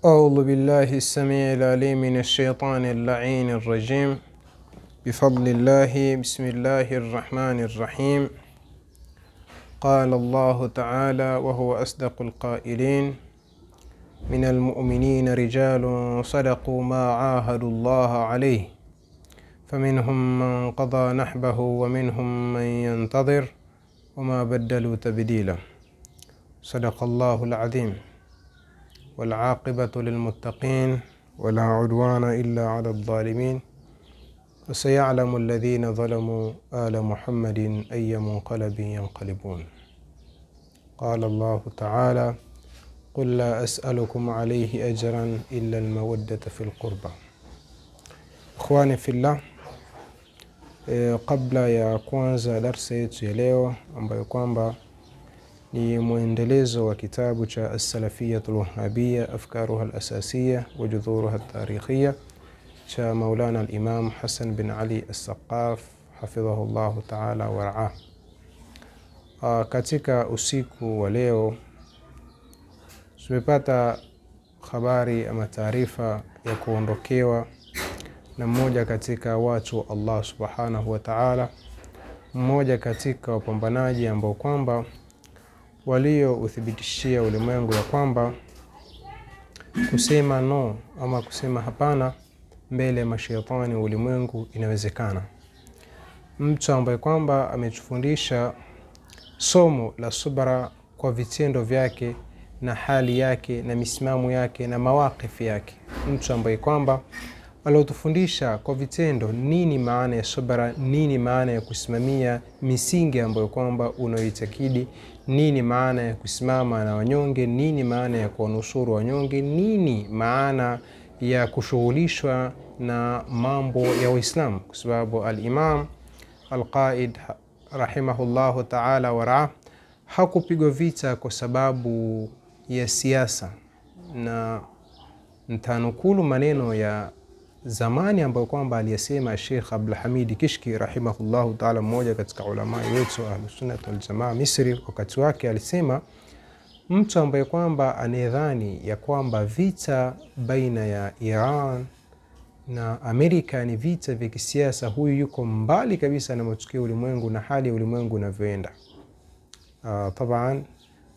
أعوذ بالله السميع العليم من الشيطان اللعين الرجيم. بفضل الله بسم الله الرحمن الرحيم. قال الله تعالى وهو أصدق القائلين: من المؤمنين رجال صدقوا ما عاهدوا الله عليه فمنهم من قضى نحبه ومنهم من ينتظر وما بدلوا تبديلا. صدق الله العظيم. والعاقبة للمتقين ولا عدوان إلا على الظالمين. وسيعلم الذين ظلموا آل محمد أي منقلب ينقلبون. قال الله تعالى: قل لا أسألكم عليه أجرا إلا المودة في القربى. إخواني في الله, kabla ya kuanza darsa yetu ya leo ambayo kwamba ni muendelezo wa kitabu cha As-Salafiyyatul Wahhabiyya Afkaruha al-Asasiyya wa Judhuruha al-Tarikhiyya cha Maulana al-Imam Hassan bin Ali As-Saqaf hafidhahu Allah ta'ala wa ra'ah. Katika usiku wa leo tumepata habari ama taarifa ya kuondokewa na mmoja katika watu wa Allah subhanahu wa ta'ala, mmoja katika wapambanaji ambao kwamba walio uthibitishia ulimwengu ya kwamba kusema no ama kusema hapana mbele ya mashaitani ulimwengu inawezekana. Mtu ambaye kwamba ametufundisha somo la subra kwa vitendo vyake na hali yake na misimamo yake na mawakifi yake. Mtu ambaye kwamba alotufundisha kwa vitendo nini maana ya subra, nini maana ya kusimamia misingi ambayo kwamba unaoitakidi, nini maana ya kusimama na wanyonge, nini maana ya kuwanusuru wanyonge, nini maana ya kushughulishwa na mambo ya Uislamu. Kwa sababu al-Imam al-Qaid rahimahullahu ta'ala wara hakupigwa vita kwa sababu ya siasa, na ntanukulu maneno ya zamani ambayo kwamba aliyasema Sheikh Abdul Hamid Kishki rahimahullahu ta'ala, mmoja katika ulama wetu Ahlus Sunnah wal Jamaa Misri. Wakati wake alisema mtu ambaye kwamba anedhani ya kwamba vita baina ya Iran na Amerika ni vita vya kisiasa, huyu yuko mbali kabisa na matukio ulimwengu na hali ya ulimwengu inavyoenda. Taban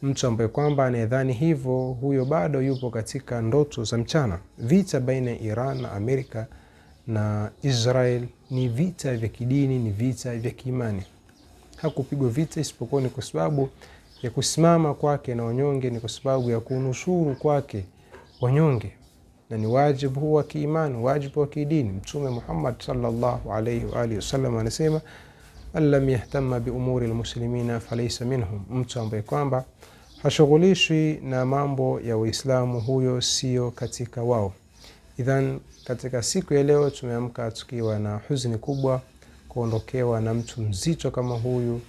mtu ambaye kwamba anedhani hivyo, huyo bado yupo katika ndoto za mchana. Vita baina ya Iran na Amerika na Israel ni vita vya kidini, ni vita vya kiimani. Hakupigwa vita isipokuwa ni kwa sababu ya kusimama kwake na wanyonge, ni kwa sababu ya kunusuru kwake wanyonge, na ni wajibu huwa wa kiimani, wajibu wa kidini. Mtume Muhammad sallallahu alayhi wa alihi wasallam anasema allam yahtamma bi umuri almuslimina falaysa minhum. Mtu ambaye kwamba hashughulishwi na mambo ya Uislamu, huyo sio katika wao. Idhan, katika siku ya leo tumeamka tukiwa na huzuni kubwa kuondokewa na mtu mzito kama huyu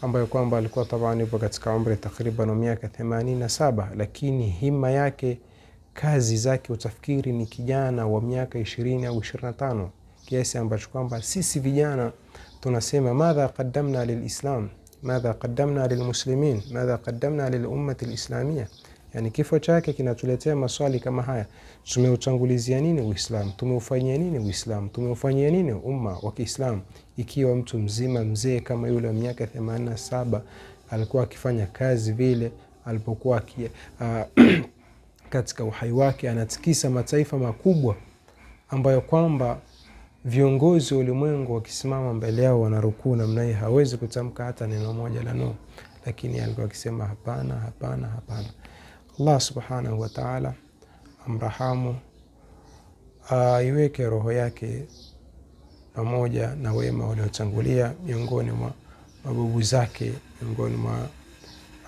ambaye kwamba alikuwa tabani yupo katika umri takriban miaka 87, lakini hima yake, kazi zake, utafikiri ni kijana wa miaka 20 au 25, kiasi ambacho kwamba sisi vijana tunasema madha qaddamna lilislam, madha qaddamna lilmuslimin, madha qaddamna lilummati alislamia. Yani kifo chake kinatuletea maswali kama haya: tumeutangulizia nini Uislamu? Tumeufanyia nini Uislamu? Tumeufanyia nini umma wa Kiislamu? Ikiwa mtu mzima mzee kama yule miaka 87 alikuwa akifanya kazi vile, alipokuwa katika uhai wake anatikisa mataifa makubwa ambayo kwamba viongozi wa ulimwengu wakisimama mbele yao wanarukuu namna hii, hawezi kutamka hata neno moja la no, lakini alikuwa akisema hapana, hapana, hapana. Allah subhanahu wa ta'ala amrahamu, iweke roho yake pamoja na wema waliotangulia miongoni mwa mababu zake, miongoni mwa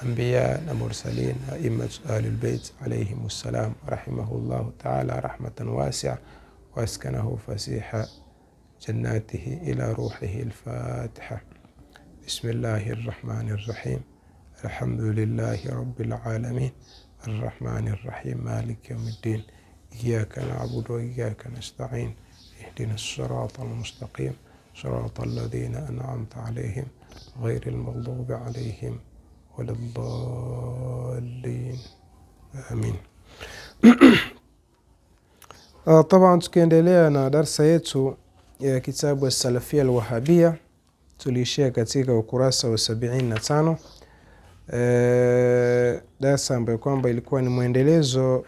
anbiya na mursalin, aimmat ahlul bait alayhimus salam, rahimahullahu ta'ala rahmatan wasi'a wa askanahu fasiha جناته إلى روحه الفاتحة. بسم الله الرحمن الرحيم. الحمد لله رب العالمين الرحمن الرحيم مالك يوم الدين. إياك نعبد وإياك نستعين. اهدنا الصراط المستقيم صراط الذين أنعمت عليهم غير المغضوب عليهم ولا الضالين. آمين. طبعا tukiendelea na darasa yetu ya kitabu As-Salafia Al-Wahabia, tulishia katika ukurasa wa 75. Darasa ambayo kwamba ilikuwa ni muendelezo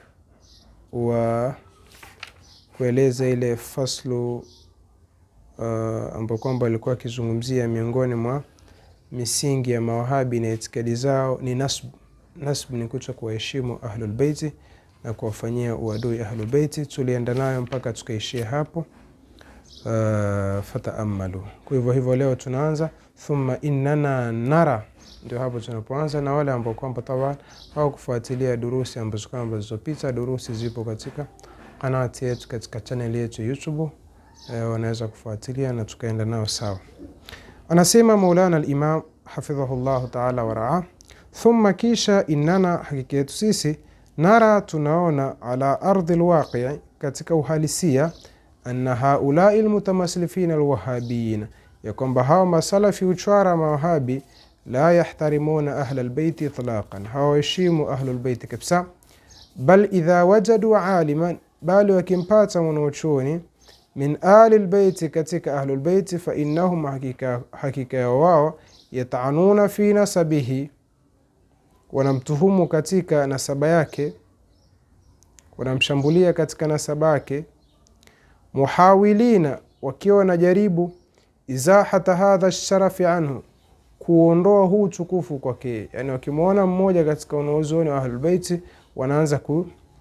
wa kueleza ile faslu ambayo kwamba ilikuwa kizungumzia miongoni mwa misingi ya mawahabi na itikadi zao ni nasb. Nasb ni kuto kuheshimu ahlul baiti na kuwafanyia uadui ahlul baiti. Tulienda nayo mpaka tukaishia hapo. Fataamalu. Kwa hivyo leo tunaanza thumma innana nara, ndio hapo tunapoanza. Na wale ambao kwamba tawa au kufuatilia durusi ambazo kwamba zilizopita, durusi zipo katika kanati yetu, katika channel yetu YouTube, wanaweza kufuatilia na tukaenda nao sawa. Anasema Maulana al-Imam hafidhahullah ta'ala wa raa, thumma kisha innana, hakika yetu sisi, nara tunaona, ala ardhi alwaqi, katika uhalisia, anna haulai almutamasilifina alwahabiyina, ya kwamba hao masalafi uchwara mawahabi, la yahtarimuna ahla albayti itlaqan, hawaheshimu ahla albayti kabisa. Bal idha wajadu aliman, bali wakimpata mwanachuoni, min ahli albayti, katika ahli albayti, fa innahum, hakika wao, yataanuna fi nasabihi, wanamtuhumu katika nasaba yake, wanamshambulia katika nasaba yake, muhawilina, wakiwa wanajaribu, izahata hadha sharafi anhu, kuondoa huu tukufu kwake. Yani wakimwona mmoja katika wanazuoni wa ahlul baiti, wanaanza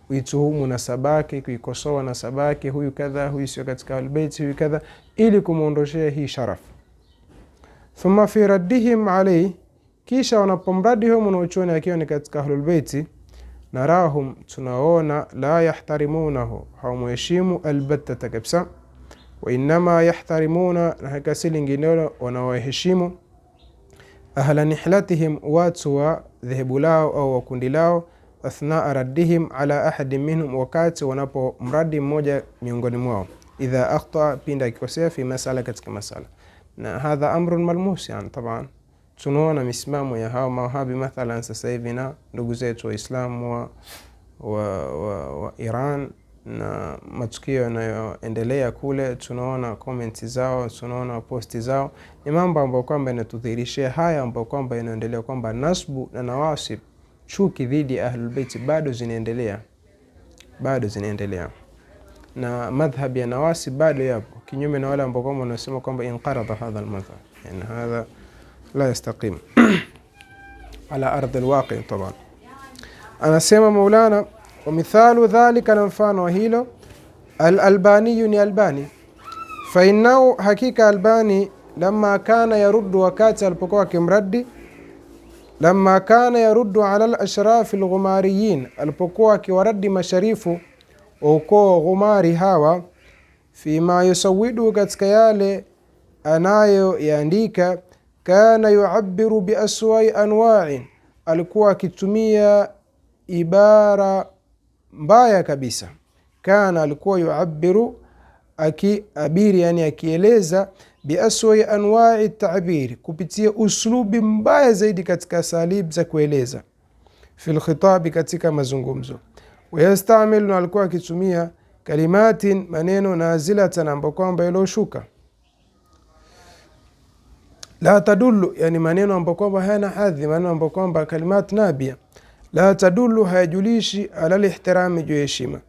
kuituhumu nasaba yake, kuikosoa nasaba yake, huyu kadha, huyu sio katika ahlul baiti, huyu kadha, ili kumuondoshea hii sharaf. Thumma fi raddihim alayhi, kisha wanapomradi huyo mwanachuoni akiwa ni katika ahlul baiti, narahum, tunaona, la yahtarimunahu, hawamheshimu albatta kabisa, wa inma yahtarimuna, na hakika linginelo wanawaheshimu, ahla nihlatihim, watu wa dhehebu lao au wa kundi lao, athnaa raddihim ala ahadin minhum, wakati wanapomradi mmoja miongoni mwao, idha akhta, pinda akikosea, fi masala, katika masala. Na hadha amrun malmus, yani taban tunaona misimamo ya hao mawahabi mathalan sasa hivi na ndugu zetu waislamu wa Iran, na matukio yanayoendelea kule, tunaona comments zao, tunaona posti zao, ni mambo ambayo kwamba yanatudhihirishia haya ambayo kwamba yanaendelea, kwamba nasbu na nawasib, chuki dhidi ya ahlul bait bado zinaendelea, na madhhab ya nawasib bado yapo, kinyume na wale ambao kwamba wanasema kwamba inqarada hadha almadhhab, yani hadha la yastaqim ala ardhi alwaqi. Taban anasema Maulana, wa mithalu dhalika, na mfano wa hilo, al-Albani, ni Albani, fa innahu, hakika Albani, lamma kana yaruddu, wakati alipokuwa kimraddi, lamma kana yaruddu ala al-ashraf al-ghumariyin, alipokuwa akiwaradi masharifu wa ukoo Ghumari hawa, fima yusawidu, katika yale anayo yaandika, kana yuabiru bi aswai anwa'in, alikuwa akitumia ibara mbaya kabisa. Kana, alikuwa yuabiru, akiabiri, yani akieleza, bi aswai anwa'i ta'bir, kupitia uslubi mbaya zaidi katika salib za kueleza, fil khitabi, katika mazungumzo. Wayastamilu, alikuwa akitumia kalimatin, maneno, nazilatan, ambayo kwamba yaloshuka, la tadullu, yani maneno ambayo kwamba hayana hadhi, maneno ambayo kwamba kalimat nabia, la tadullu, hayajulishi, ala al-ihtirami, juu heshima.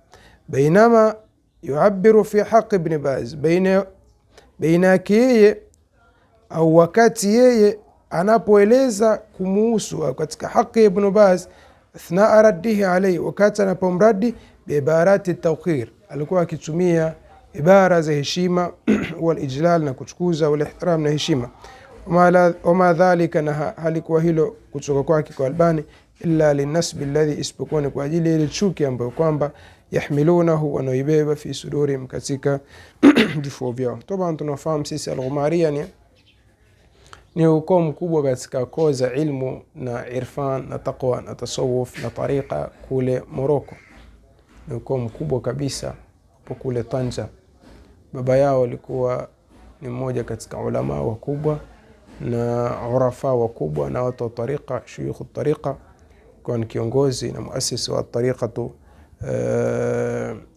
Bainama yuabiru fi haqq ibn Baz, baina yeye au wakati yeye anapoeleza kumuhusu katika haki ibn Baz, athnaa raddihi alayhi, wakati anapomradi, bi ibarati at-tawqir, alikuwa akitumia ibara za heshima, wal ijlal, na kuchukuza, wal ihtiram, na heshima. Wama dhalika, na halikuwa hilo kutoka kwake kwa Albani, illa linasbi alladhi, isipokuwa ni kwa ajili ile chuki ambayo kwamba yahmilunahu, wanaibeba, fi sudurihim, katika vifua vyao. Toba tunafahamu sisi al-Ghumaria ni ukoo mkubwa katika koo za ilmu na irfan na taqwa na tasawuf na tariqa kule Morocco. Ni ukoo mkubwa kabisa hapo kule Tanja. Baba yao alikuwa ni mmoja katika ulama wakubwa na urafa wakubwa na watu wa tariqa, shuyukh tariqa, kwa kiongozi na muasisi wa tariqatu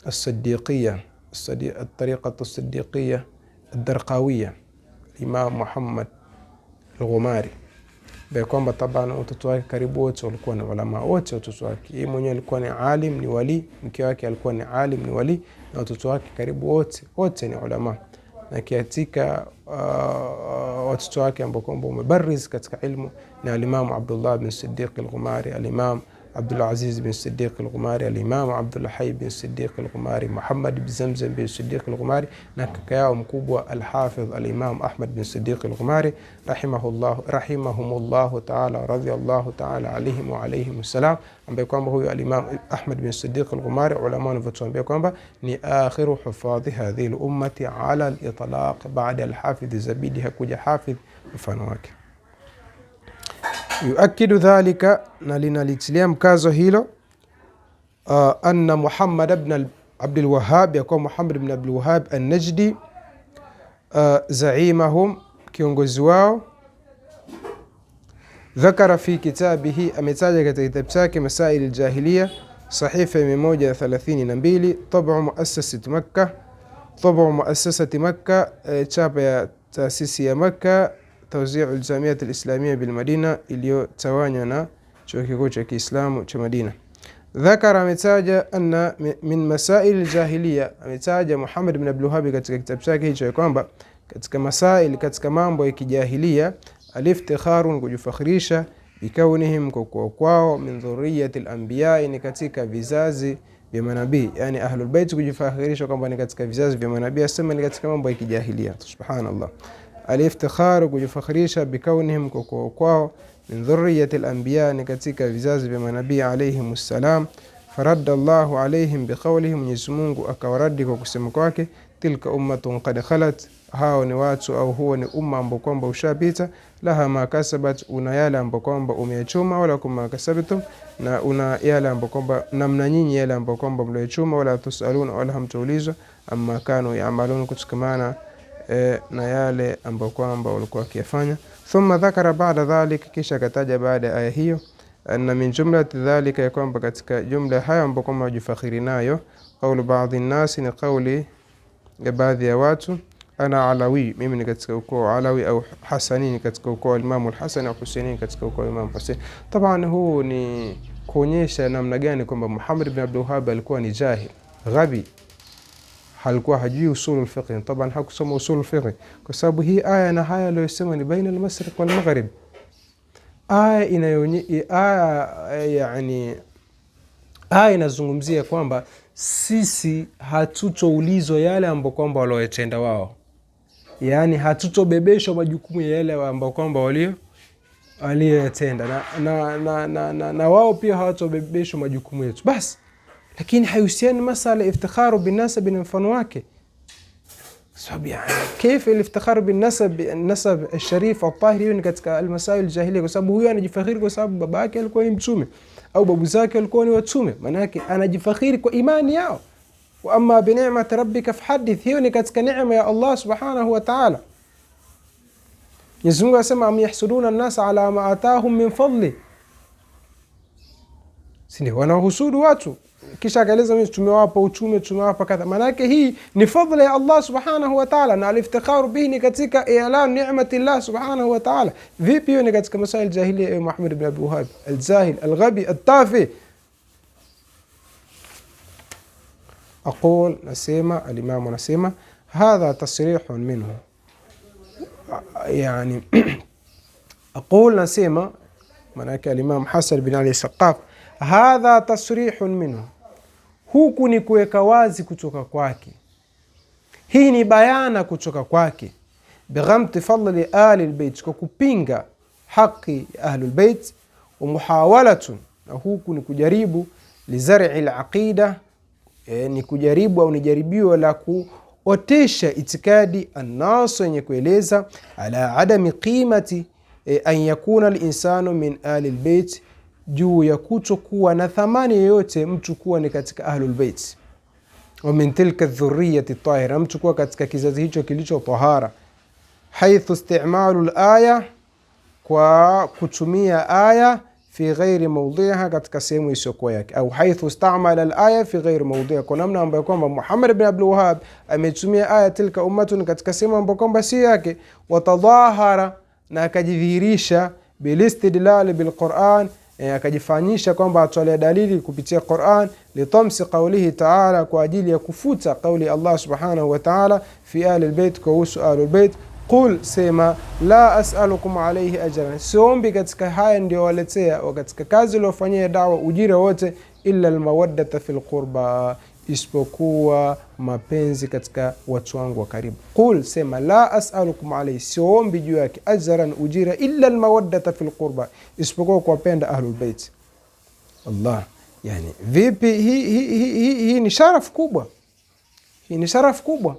الصديقية الطريقة الصديقية الدرقاوية Imam Muhammad al-Ghumari, ambaye kwamba tabana watoto wake karibu wote walikuwa ni ulama, wote watoto wake. Yeye mwenyewe alikuwa ni alim, ni wali, mke wake alikuwa ni alim, ni wali, na watoto wake karibu wote ni ulama. Na katika watoto wake ambao kwamba umebariz katika ilmu ni al-Imam Abdullah bin Siddiq al-Ghumari, al-Imam Abdul Aziz bin Siddiq al-Ghumari, al-Imam Abdul Hayy bin Siddiq al-Ghumari, Muhammad bin Zamzam bin Siddiq al-Ghumari, na kaka yao mkubwa al-Hafidh al-Imam Ahmad bin Siddiq al-Ghumari rahimahumullah ta'ala, radiyallahu ta'ala alayhim wa alayhim salam, ambaye kwamba huyo al-Imam Ahmad bin Siddiq al-Ghumari ulama wanatuambia kwamba ni akhiru hufadhi hadhihi al-ummati ala al-itlaq ba'da al-Hafidh Zabidi, hakuja hafidh mfano wake. Yuakidu dhalika, na linalitilia mkazo hilo, anna Muhammad ibn Abdul Wahhab, yakuwa Muhammad ibn Abdul Wahhab an-Najdi zaimahum, kiongozi wao, dhakara fi kitabihi, ametaja katika kitabu chake Masail al-Jahiliya, sahifa 132, tabu muassasati Makkah, chapa ya taasisi ya Makkah, توزيع الجامعة الإسلامية بالمدينة iliyotawanywa na chuo kikuu cha Kiislamu cha Madina. Dhakara, ametaja anna min masail aljahiliya, ametaja Muhammad ibn Abdul Wahhab katika kitabu chake hicho kwamba katika masail, katika mambo ya kijahilia, aliftikharu, kujifakhirisha, bikaunihim, kwa kwao, min dhurriyyati al-anbiya, ni katika vizazi vya manabii, yani ahlul bait, kujifakhirisha kwamba ni katika vizazi vya manabii, asema ni katika mambo ya kijahilia. Subhanallah. Aliftikharu, kujifakhirisha, bikaunihim, kwa kwao, min dhurriyyati al-anbiya, ni katika vizazi vya manabii alayhimus salam. Faradda Allahu alayhim biqawlihi, Mwenyezi Mungu akawaradi kwa kusema kwake, tilka ummatun qad khalat, hao ni watu au huo ni umma ambao kwamba ushapita, laha ma kasabat, una yale ambao kwamba umeyachuma, wala kuma kasabtum, na una yale ambao kwamba namna nyinyi yale ambao kwamba mliochuma, wala tusaluna, wala hamtaulizwa, amma kanu yaamalun, kutukamana na yale ambao kwamba walikuwa wakifanya. Thumma dhakara baada dhalika, kisha kataja baada ya aya hiyo, anna min jumlati dhalika, ya kwamba katika jumla hayo ambao kwamba wajifakhiri nayo, qawlu baadhi an-nas, ni qawli ya baadhi ya watu, ana alawi, mimi ni katika ukoo alawi, au hasani, ni katika ukoo Imam al-Hasan, au Husaini katika ukoo Imam Hussein. Taban huu ni kuonyesha namna gani kwamba Muhammad ibn Abdul Wahhab alikuwa ni jahil ghabi, halikuwa hajui usul al-fiqh. Taban hakusoma usul al-fiqh kwa sababu hii aya na haya aliyosema ni baina al-mashriq wal maghrib. Aya inazungumzia kwamba sisi hatutoulizwa yale ambao kwamba walioyatenda wao, yani hatutobebeshwa majukumu ya yale ambao kwamba walioyatenda, na wao pia hawatobebeshwa majukumu yetu basi. Lakini hayusiani masala iftikharu bin nasab na mfano wake, sababu yani كيف الافتخار بالنسب الشريف الطاهر ni katika almasail jahiliya, kwa sababu huyo anajifakhiri kwa sababu baba yake alikuwa ni mtume au babu zake walikuwa ni watume, maana yake anajifakhiri kwa imani yao. Wa amma bi ni'mati rabbika fahaddith, hiyo ni katika neema ya Allah subhanahu wa ta'ala. Mwenyezi Mungu anasema am yahsuduna an-nasa ala ma atahum min fadli, si ndio wanahusudu watu, kisha akaeleza mimi tumewapa utume, tumewapa kadha. Maana yake hii ni fadhila ya Allah subhanahu wa ta'ala, na aliftikharu bihi ni katika i'lan ni'mati Allah subhanahu wa ta'ala. Vipi hiyo ni katika masail jahiliya ya Muhammad ibn Abdul Wahhab al-Zahil al-Ghabi al-Tafi? Aqul, nasema al-Imam anasema hadha tasrihun minhu, yani aqul, nasema maana yake al-Imam Hasan bin Ali Saqaf, hadha tasrihun minhu, huku ni kuweka wazi kutoka kwake, hii ni bayana kutoka kwake, bighamti fadli ahli albayt, kwa kupinga haki ya ahli albayt, wa muhawalatun, na huku ni kujaribu, lizar'i alaqida, ni kujaribu au ni jaribio la kuotesha itikadi an-nas, yenye kueleza ala adami qimati an yakuna al-insanu min ahli albayt, juu ya kutokuwa na thamani yoyote mtu kuwa ni katika ahlul bait, wa min tilka dhurriyyati tahira, mtu kuwa katika kizazi hicho kilicho tahara, haithu isti'malu al-aya, kwa kutumia aya, fi ghairi mawdhiha, katika sehemu isiyokuwa yake, au haithu istamala al-aya fi ghairi mawdhiha, kwa namna ambayo kwamba Muhammad ibn Abdul Wahhab ametumia aya tilka ummatun katika sehemu ambayo kwamba si yake. Watadhahara, na akajidhihirisha, bilistidlal bilquran, akajifanyisha kwamba atolea dalili kupitia Qur'an, litamsi qawlihi ta'ala, kwa ajili ya kufuta kauli Allah subhanahu wa ta'ala fi ahli albayt, kuhusu ahli albayt. Qul, sema, la as'alukum alayhi ajran, siombi katika haya ndio waletea katika kazi iliyofanyia dawa ujira wote, illa almawaddata fil qurba, isipokuwa mapenzi katika watu wangu wa karibu. Qul, sema, la as'alukum alayhi, siombi juu yake, ajran, ujira, illa almawaddata fil qurba, isipokuwa kuwapenda ahlul bait. Allah, yani vipi hii ni sharaf kubwa. Hii ni sharaf kubwa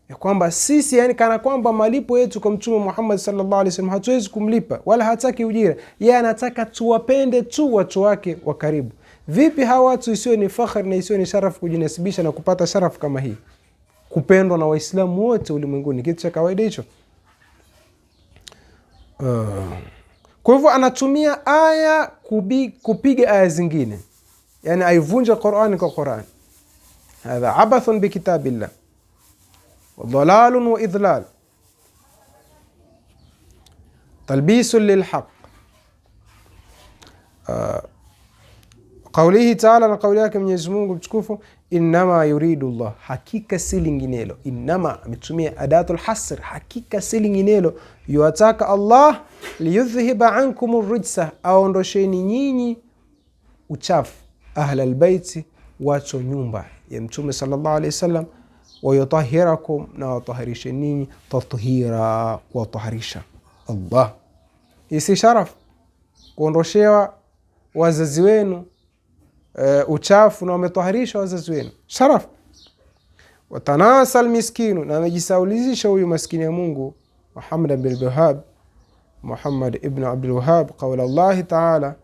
ya kwamba sisi, yani kana kwamba malipo yetu kwa Mtume Muhammad sallallahu alaihi wasallam hatuwezi kumlipa, wala hataki ujira. Yeye anataka tuwapende tu watu wake wa karibu. Vipi hawa watu isiyo ni fakhari na isiyo ni sharaf kujinasibisha na kupata sharaf kama hii, kupendwa na Waislamu wote ulimwenguni? Kitu cha kawaida hicho. Kwa hivyo anatumia aya kupiga aya zingine, yani aivunja Qur'an kwa Qur'an. Hadha abathun bi kitabillah wa dhalalun wa idlal, talbisun lilhaq. Qawlihi ta'ala, na qawli yake Mwenyezi Mungu mtukufu, innama yuridu Allah, hakika si linginelo. Innama ametumia adatul hasr, hakika si linginelo. Yuataka Allah liyudhhiba ankum ar-rijsa, aondosheni nyinyi uchafu, ahla albayti, watu nyumba ya Mtume sallallahu alayhi wasallam, wa yutahhirakum, na watahirishe ninyi, tathira, watahirisha. Allah, hii sharaf, kuondoshewa wazazi wenu uchafu na wametahirisha wazazi wenu, sharaf. Watanasa almiskinu, na amejisaulizisha huyu maskini ya Mungu Muhammad ibn Abdul Wahhab, qawla Allah ta'ala,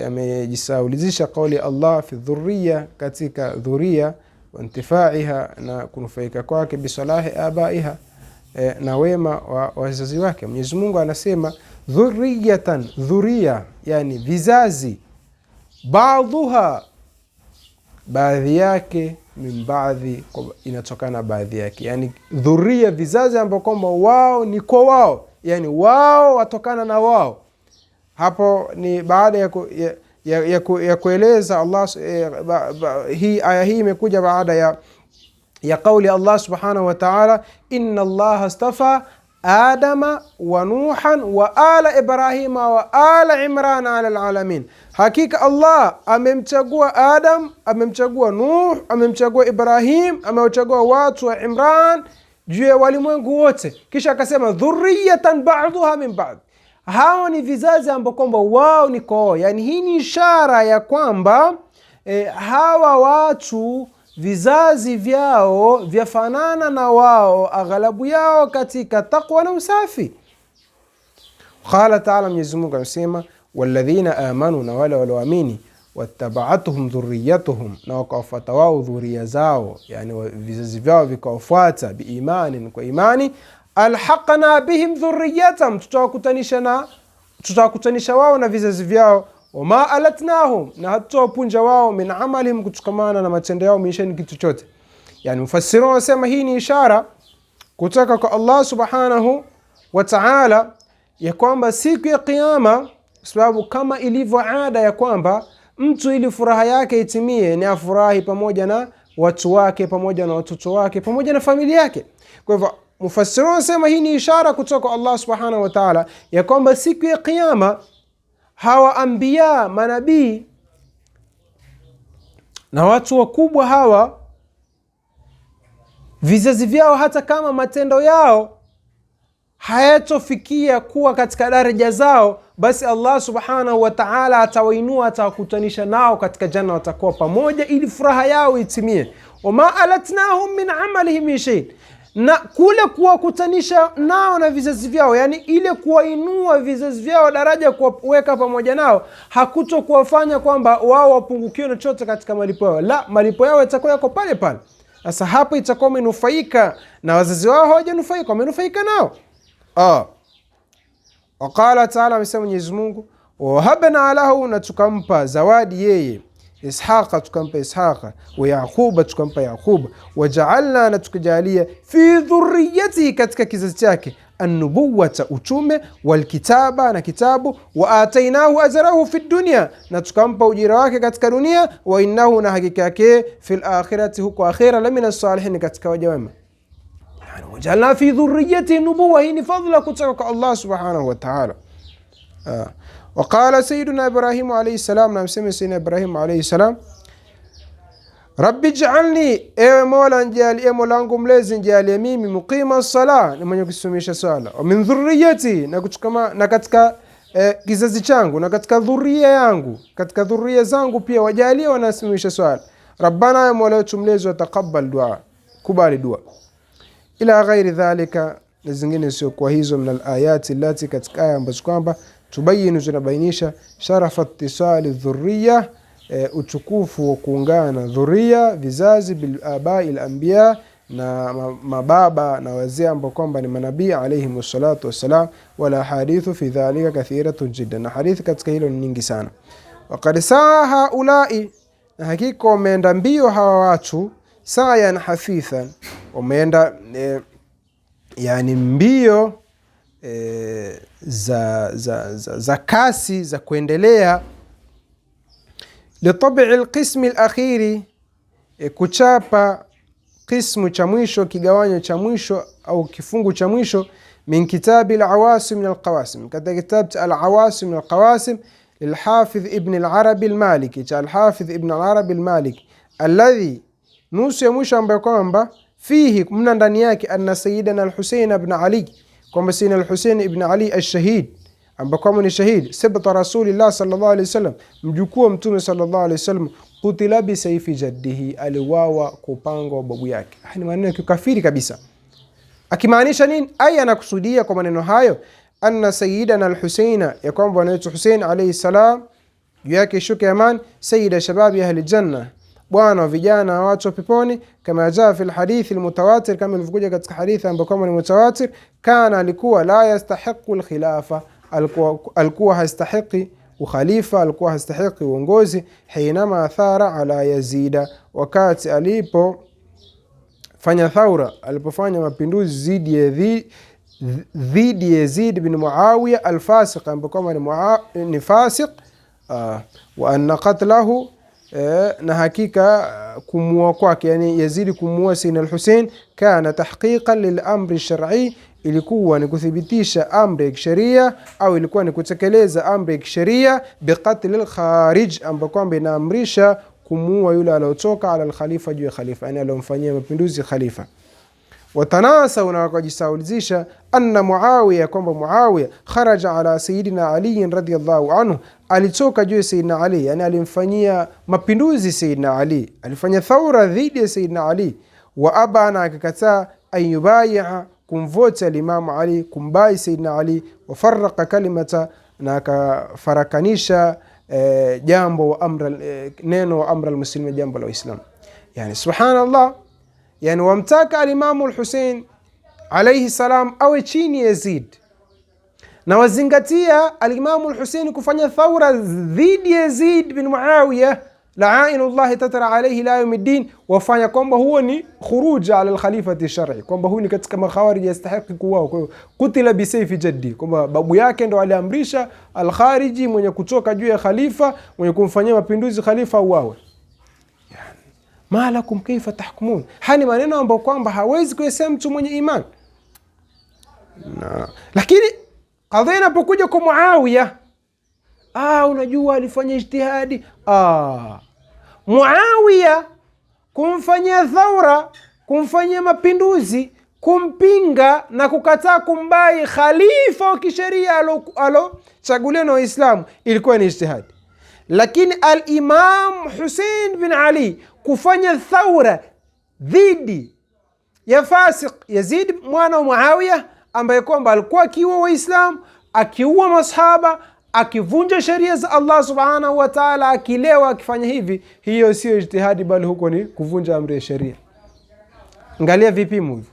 amejisaulizisha qawli Allah fi dhurriya, katika dhuria, wa intifaiha, na kunufaika kwake, bisalahi abaiha, na wema wa wazazi wake. Mwenyezi Mungu anasema dhurriyatan, dhuria, yani vizazi, baadhuha, baadhi yake, min baadhi, inatokana baadhi yake, yani dhuria, vizazi ambao kwamba wao ni kwa wao, yani wao watokana na wao. Hapo ni baada ya kueleza Allah, hii aya hii imekuja baada ya kauli Allah subhanahu wa ta'ala, inna Allah astafa Adama wa Nuhan wa ala Ibrahima wa ala Imran ala alalamin, hakika Allah amemchagua Adam, amemchagua Nuh, amemchagua Ibrahim, amewachagua watu wa Imran juu ya walimwengu wote. Kisha akasema dhurriyatan ba'dhuha min ba'd, hao ni vizazi ambao kwamba wao ni kwao. Yani hii ni ishara ya kwamba hawa watu vizazi vyao vyafanana na wao, aghalabu yao katika taqwa na usafi. Qala ta'ala, Mwenyezi Mungu anasema, walladhina amanu, na wale walioamini, wattaba'atuhum dhurriyyatuhum, na wakawafuata wao dhuria zao, yani vizazi vyao vikawafuata, biimanin, kwa imani, alhaqna bihim dhurriyyatahum, tutawakutanisha wao na vizazi vyao, wama alatnahum, na hatuwapunja wao, min amalihim, kutukamana na matendo yao, mishani kitu chote. Yani mufassirun wasema hii ni ishara kutoka kwa Allah subhanahu wa ta'ala ya kwamba siku ya Kiyama, sababu kama ilivyo ada ya kwamba mtu ili furaha yake itimie ni afurahi pamoja na watu wake, pamoja na watoto wake, pamoja na familia yake. Kwa hivyo mufassirun wasema hii ni ishara kutoka kwa Allah subhanahu wa ta'ala ya kwamba siku ya Kiyama hawa anbiya, manabii na watu wakubwa hawa, vizazi vyao hata kama matendo yao hayatofikia kuwa katika daraja zao, basi Allah subhanahu wa ta'ala atawainua, atawakutanisha nao katika janna, watakuwa pamoja ili furaha yao itimie. Wama alatnahum min amalihim min shay, na kule kuwakutanisha nao na vizazi vyao, yani ile kuwainua vizazi vyao daraja, kuweka pamoja nao, hakuto kuwafanya kwamba wao wapungukiwe na chochote katika malipo yao. La, malipo yao yatakuwa yako pale pale. Sasa hapo itakuwa wamenufaika na wazazi wao, hawajanufaika, wamenufaika nao. Waqala ta'ala, amesema Mwenyezi Mungu, wahabna lahu, na tukampa zawadi yeye Ishaqa, tukampa Ishaqa, wa Yaquba, tukampa Yaquba, waja'alna, na tukajalia fi dhurriyyati, katika kizazi chake an-nubuwata, utume, walkitaba, na kitabu, wa atainahu ajrahu fi dunya, na tukampa ujira wake katika dunia, wa innahu, na hakika yake fil akhirati, huko akhira, lamina salihin, katika waja wema. Yani waja'alna fi dhurriyyati nubuwa, hii ni fadhila kutoka kwa Allah subhanahu wa ta'ala. Waqala sayyiduna Ibrahim alayhi salam, na mseme sayyidina Ibrahim alayhi salam, Rabbi ij'alni, ewe Mola nijalie, Mola wangu mlezi nijalie mimi, muqima as-sala, ni mwenye kusimamisha swala, wa min dhurriyyati, na katika kizazi changu, na katika dhurriya yangu, katika dhurriya zangu pia wajalie wanasimamisha swala. Rabbana, ya Mola wetu mlezi, wataqabbal dua, kubali dua. Ila ghairi dhalika, na zingine sio kwa hizo, min al-ayati allati, katika aya ambazo kwamba tubayinu, zinabainisha sharafa ittisali dhurriya, utukufu wa kuungana dhurriya, vizazi, bil abai al anbiya, na mababa na wazee ambao kwamba ni manabii alayhi wassalatu wassalam. Wala hadithu fi dhalika kathiratun jiddan, na hadithi katika hilo ni nyingi sana. Waqad saa haulai, na hakika wameenda mbio hawa watu, sayan hafithan, wameenda yani mbio za kasi za kuendelea, litabii alqismi alakhiri, kuchapa qismu cha mwisho, kigawanyo cha mwisho au kifungu cha mwisho, min kitabi alawasim min alqawasim, katika kitabu alawasim min alqawasim lilhafidh ibn al-Arabi al-Maliki, cha al-Hafidh ibn al-Arabi al-Maliki, alladhi, nusu ya mwisho ambayo kwamba fihi, mna ndani yake, anna sayyidana al-Husayn ibn Ali, kwamba sayyidina al-Husayn ibn Ali ash-shahid, ambaye kwamba ni shahid, sibta rasulillah sallallahu alayhi wasallam, mjukuu wa mtume sallallahu alayhi wasallam, qutila bi sayfi jaddihi, aliwawa kwa upanga wa babu yake. Ni maneno ya kikafiri kabisa. Akimaanisha nini? Aya anakusudia kwa maneno hayo, anna sayyidana al-Husayn, ya kwamba anaitwa Husayn alayhi salam, juu yake shuka yaman, sayyida shababi ahli janna, bwana wa vijana wa watu wa peponi, kama jaa fi alhadith almutawatir, kama ilivyokuja katika hadithi ambayo kama ni mutawatir, kana, alikuwa la yastahiqu alkhilafa, alikuwa hastahiqi ukhalifa, alikuwa hastahiqi uongozi, hinama athara ala Yazida, wakati alipo fanya thaura, alipofanya mapinduzi dhidi Yazid bin Muawiya alfasiq, ambaye kama ni fasiq, wa anna qatlahu, na hakika kumuua kwake, yani Yazidi kumuua Sayyidina al-Husayn, kana tahqiqan lil amri shar'i, ilikuwa ni kuthibitisha amri ya kisheria, au ilikuwa ni kutekeleza amri ya kisheria, biqatl al-kharij, ambapo kwamba inaamrisha kumuua yule aliyotoka ala al-khalifa, juu ya khalifa, yani aliyomfanyia mapinduzi khalifa. Watanasa, na wakajisaulizisha, anna Muawiya, kwamba Muawiya kharaja ala Sayyidina Ali radhiyallahu anhu, alitoka juu ya Sayyidina Ali, yani alimfanyia mapinduzi Sayyidina Ali, alifanya thaura dhidi ya Sayyidina Ali, wa aba, na akakataa, an yubai'a, kumvota al-Imam Ali, kumbai Sayyidina Ali, wa farraqa kalimata, na akafarakanisha jambo wa amra, neno wa amra al-muslimin, jambo la Uislamu. Yani subhanallah, yani wamtaka al-Imamu al-Husayn alayhi salam awe chini Yazid, na wazingatia al-Imamu al-Husayn kufanya thaura dhidi Yazid bin Muawiya la'ainullahi tatara alayhi la yawmiddin, wafanya kwamba huo ni khuruj ala al-khalifati shar'i, kwamba huyu ni katika makhawarij yastahiqi kuwao. Kwa hiyo kutila bi sayfi jaddi, kwamba babu yake ndo aliamrisha al-khariji, mwenye kutoka juu ya khalifa, mwenye kumfanyia mapinduzi khalifa uawe. Ma lakum kaifa tahkumun, hani maneno ambayo kwamba hawezi kuyasema mtu mwenye imani. Lakini kadhia inapokuja kwa Muawiya, unajua alifanya ijtihadi. Muawiya kumfanyia thaura, kumfanyia mapinduzi, kumpinga na kukataa kumbai khalifa wa kisheria alochaguliwa na Waislamu, ilikuwa ni ijtihadi. Lakini al-Imam Husayn bin Ali kufanya thaura dhidi ya fasiq Yazid mwana wa Muawiya, ambaye kwamba alikuwa akiua Waislamu, akiua masahaba, akivunja sheria za Allah subhanahu wa ta'ala, akilewa, akifanya hivi, hiyo sio ijtihadi, bali huko ni kuvunja amri ya sheria. Angalia vipimo hivyo,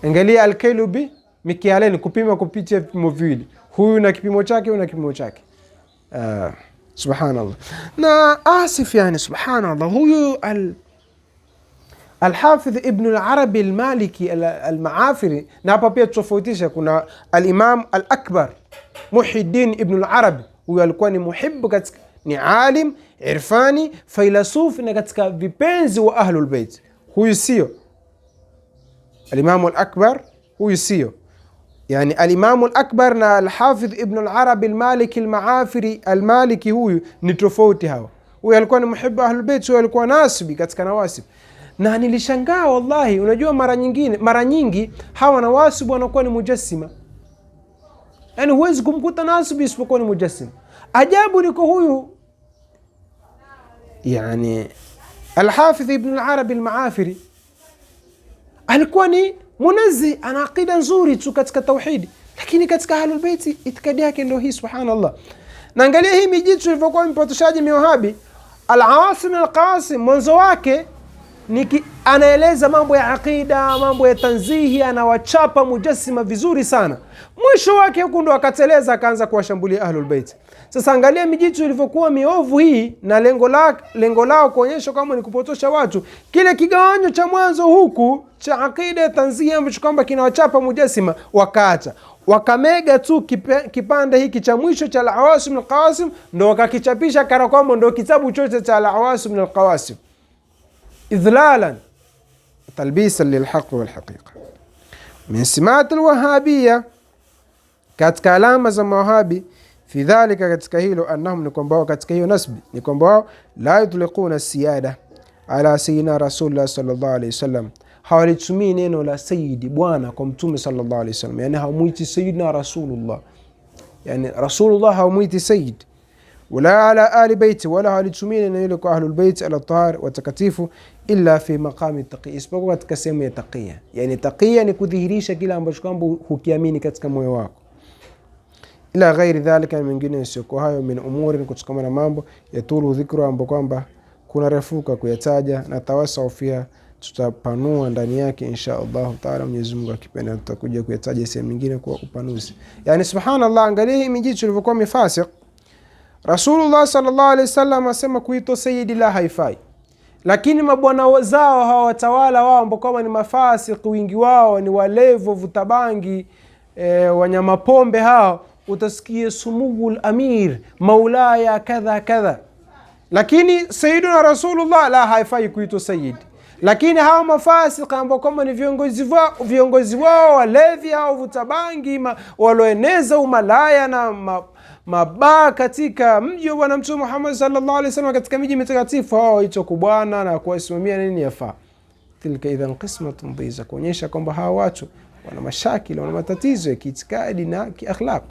angalia al-kailu bi mikyalain, kupima kupitia vipimo viwili, huyu na kipimo chake, huyu na kipimo chake. Subhanallah. Na asif, yani subhanallah, huyu Al-Hafidh Ibn al-Arabi al-Maliki al-Maafiri, na hapa pia tutofautisha, kuna al-Imam al-Akbar Muhyiddin Ibn al-Arabi, huyu alikuwa ni muhibbu, katika ni alim irfani failasufi na katika vipenzi wa Ahlul Bait. Huyu sio al-Imam al-Akbar, huyu sio. Yani al-Imam al-Akbar na al-Hafidh Ibn al-Arabi al-Maliki al-Maafiri al-Maliki, huyu ni tofauti hawa. Huyu alikuwa ni muhibbu Ahlul Bait, huyu alikuwa nasibi katika nawasib. Na nilishangaa wallahi, unajua mara nyingi hawa nawasib wanakuwa ni mujassima. Yani huwezi kumkuta nasibi isipokuwa ni mujassima. Ajabu liko huyu, yani Al-Hafidh Ibn al-Arabi al-Maafiri alikuwa ni munazzi, ana aqida nzuri tu katika tauhidi, lakini katika Ahlul Bait itikadi yake ndio hii. Subhanallah. Na angalia hii mijitu ilivyokuwa mpotoshaji miwahabi. Al-Awasim al-Qasim mwanzo wake anaeleza mambo ya aqida, mambo ya tanzihi, anawachapa mujassima vizuri sana. Mwisho wake huko ndo akateleza, akaanza kuwashambulia Ahlul Bait. Sasa angalia mijitu ilivyokuwa miovu hii, na lengo lao kuonyesha kama ni kupotosha watu. Kile kigawanyo cha mwanzo huku cha aqida tanzihi ambacho kwamba kinawachapa mujassima, wakaacha, wakamega tu kipande hiki cha mwisho cha Al-Awasim al-Qasim, ndo wakakichapisha kana kwamba ndo kitabu chote cha Al-Awasim al-Qasim, idhlalan talbisan lilhaq walhaqiqa. Min simat alwahabiyya, katika alama za mawahabi, fi dhalika, katika hilo, annahum, ni kwamba katika hiyo nasbi, ni kwamba la yutliquna siyada ala sayyidina rasulullah sallallahu alayhi wasallam, hawalitumii neno la sayyidi, bwana, kwa mtume sallallahu alayhi wasallam. Yani hawamuiti sayyidina rasulullah, yani rasulullah hawamuiti sayyid. Wala ala ali baiti, wala hawalitumii neno hilo kwa Ahlul Bait al-tahar wa takatifu, illa fi maqami taqiyya, isipokuwa katika sehemu ya taqiyya. Yani taqiyya ni kudhihirisha kila ambacho kwamba hukiamini katika moyo wako. Ila ghairi dhalika, mengine isiyokuwa hayo, min umuri, kutokana na mambo yatulu dhikru, ambapo kwamba kuna refuka kuyataja, na tawasau fiha, tutapanua ndani yake insha Allah taala. Mwenyezi Mungu akipenda tutakuja kuyataja sehemu nyingine kwa upanuzi. Yani subhanallah, angalia hii mijitu ilivyokuwa mifasiq. Rasulullah sallallahu alaihi wasallam asema kuitwa sayyidi la haifai, lakini mabwana zao hawa watawala wao ambao kama ni mafasiki, wingi wao ni walevo, vutabangi, wanyama pombe, hao utasikia sumugul amir, maulaya kadha kadha, lakini sayyiduna Rasulullah la haifai kuitwa sayyid. Lakini hawa mafasiki ambao kama ni viongozi wao walevi au vutabangi, waloeneza umalaya na mabaa katika mji wa Bwana Mtume Muhammad sallallahu alaihi wasallam, katika miji mitakatifu, hao waitwa kubwana na kuwasimamia nini yafaa. Tilka idhan qismatun dhiza, kuonyesha kwamba hawa watu wana mashakili, wana matatizo ya kiitikadi na kiakhlaq.